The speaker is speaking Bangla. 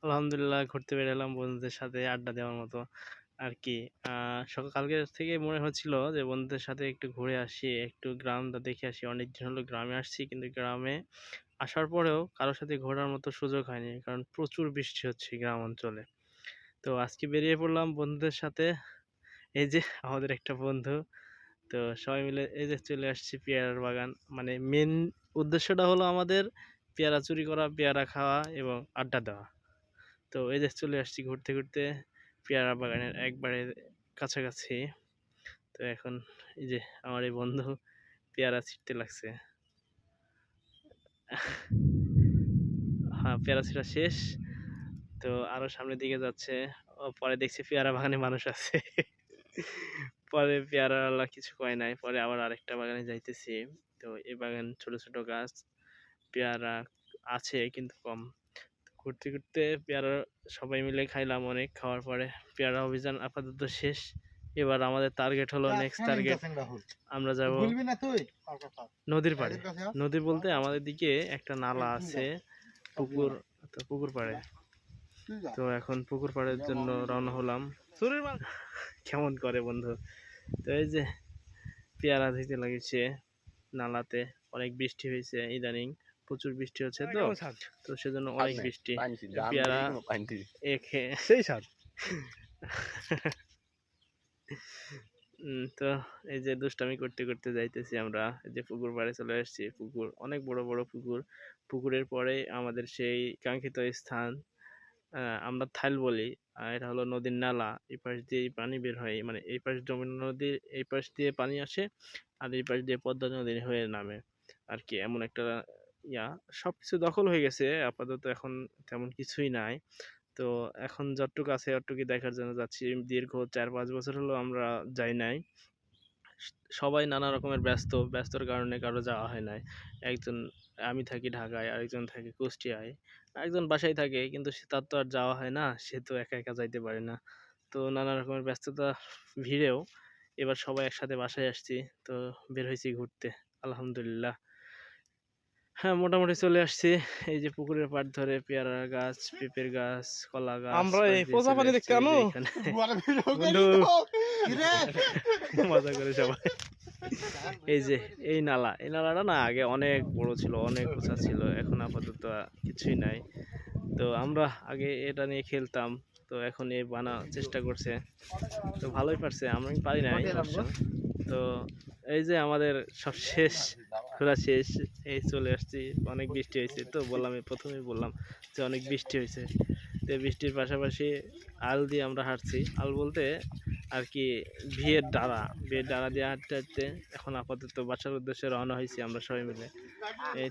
আলহামদুলিল্লাহ ঘুরতে বেরোলাম বন্ধুদের সাথে আড্ডা দেওয়ার মতো আর কি। কালকে থেকে মনে হচ্ছিল যে বন্ধুদের সাথে একটু ঘুরে আসি, একটু গ্রামটা দেখে আসি। অনেকদিন হলো গ্রামে আসছি, কিন্তু গ্রামে আসার পরেও কারোর সাথে ঘোরার মতো সুযোগ হয়নি, কারণ প্রচুর বৃষ্টি হচ্ছে গ্রাম অঞ্চলে। তো আজকে বেরিয়ে পড়লাম বন্ধুদের সাথে। এই যে আমাদের একটা বন্ধু, তো সবাই মিলে এই যে চলে আসছি পেয়ারার বাগান। মানে মেন উদ্দেশ্যটা হলো আমাদের পেয়ারা চুরি করা, পেয়ারা খাওয়া এবং আড্ডা দেওয়া। তো এই যে চলে আসছি ঘুরতে ঘুরতে পেয়ারা বাগানের একবারে কাছাকাছি। তো এখন এই যে আমার এই বন্ধু পেয়ারা ছিঁড়তে লাগছে। হ্যাঁ, পেয়ারা ছিঁড়া শেষ। তো আরো সামনের দিকে যাচ্ছে। পরে দেখছি পেয়ারা বাগানে মানুষ আছে। পরে পেয়ারাওয়ালা কিছু কয় নাই, পরে আবার আরেকটা বাগানে যাইতেছি। তো এই বাগান ছোট ছোট গাছ, পেয়ারা আছে কিন্তু কম। ঘুরতে ঘুরতে পেয়ারা সবাই মিলে খাইলাম অনেক। খাওয়ার পরে পেয়ারা অভিযান আপাতত শেষ। এবার আমাদের টার্গেট হলো, নেক্সট টার্গেট আমরা যাব নদীর পাড়ে। নদী বলতে আমাদের দিকে একটা নালা আছে, পুকুর। তো পুকুর পাড়ে, তো এখন পুকুর পাড়ের জন্য রওনা হলাম। কেমন করে বন্ধু। তো এই যে পেয়ারা দিতে লাগিয়েছে নালাতে। অনেক বৃষ্টি হয়েছে ইদানিং, প্রচুর বৃষ্টি হচ্ছে। তো তো সেজন্য অনেক বৃষ্টি, পেয়ারা এখে সেই সার। তো এই যে দুষ্টামি করতে করতে যাইতেছি আমরা। এই যে পুকুর পাড়ে চলে আসছি। পুকুর অনেক বড় বড় পুকুর। পুকুরের পরে আমাদের সেই কাঙ্ক্ষিত স্থান, আমরা থাইল বলি। এটা হলো নদীর নালা। এই পাশ দিয়ে পানি বের হয়, মানে এই পাশ যমুনা নদীর এই পাশ দিয়ে পানি আসে, আর এই পাশ দিয়ে পদ্মা নদী হয়ে নামে আর কি। এমন একটা সবকিছু দখল হয়ে গেছে আপাতত, এখন তেমন কিছুই নাই। তো এখন যতটুকু আছে ততটুকু দেখার জন্য যাচ্ছি। দীর্ঘ 4-5 বছর হলো আমরা যাই নাই। সবাই নানা রকমের ব্যস্তর কারণে কারো যাওয়া হয় নাই। একজন, আমি থাকি ঢাকায়, আরেকজন থাকে কুষ্টিয়ায়, আরেকজন বাসায় থাকে, কিন্তু তার তো আর যাওয়া হয় না, সে তো একা একা যাইতে পারে না। তো নানা রকমের ব্যস্ততা ভিড়েও এবার সবাই একসাথে বাসায় আসছি। তো বের হয়েছি ঘুরতে আলহামদুলিল্লাহ। হ্যাঁ, মোটামুটি চলে আসছি। এই যে পুকুরের পাড় ধরে পেয়ারা গাছ, পেঁপের গাছ, কলা গাছ, আমরা এই পোজা পানি দেখতে আনো বন্ধু মজা করে সবাই। এই যে এই নালা, এই নালাটা না আগে অনেক বড় ছিল, অনেক উঁচা ছিল, এখন আপাতত কিছুই নাই। তো আমরা আগে এটা নিয়ে খেলতাম, তো এখন এই বানার চেষ্টা করছে, তো ভালোই পারছে, আমি পারি নাই অবশ্য। তো এই যে আমাদের সব শেষ, ঘোরা শেষ, এই চলে আসছি। অনেক বৃষ্টি হয়েছে, তো বললাম, প্রথমেই বললাম যে অনেক বৃষ্টি হয়েছে। তো বৃষ্টির পাশাপাশি আল দিয়ে আমরা হাঁটছি। আল বলতে আর কি বিয়ের ডাড়া দিয়ে হাঁটতে হাঁটতে এখন আপাতত বাসার উদ্দেশ্যে রওনা হয়েছি আমরা সবাই মিলে। এই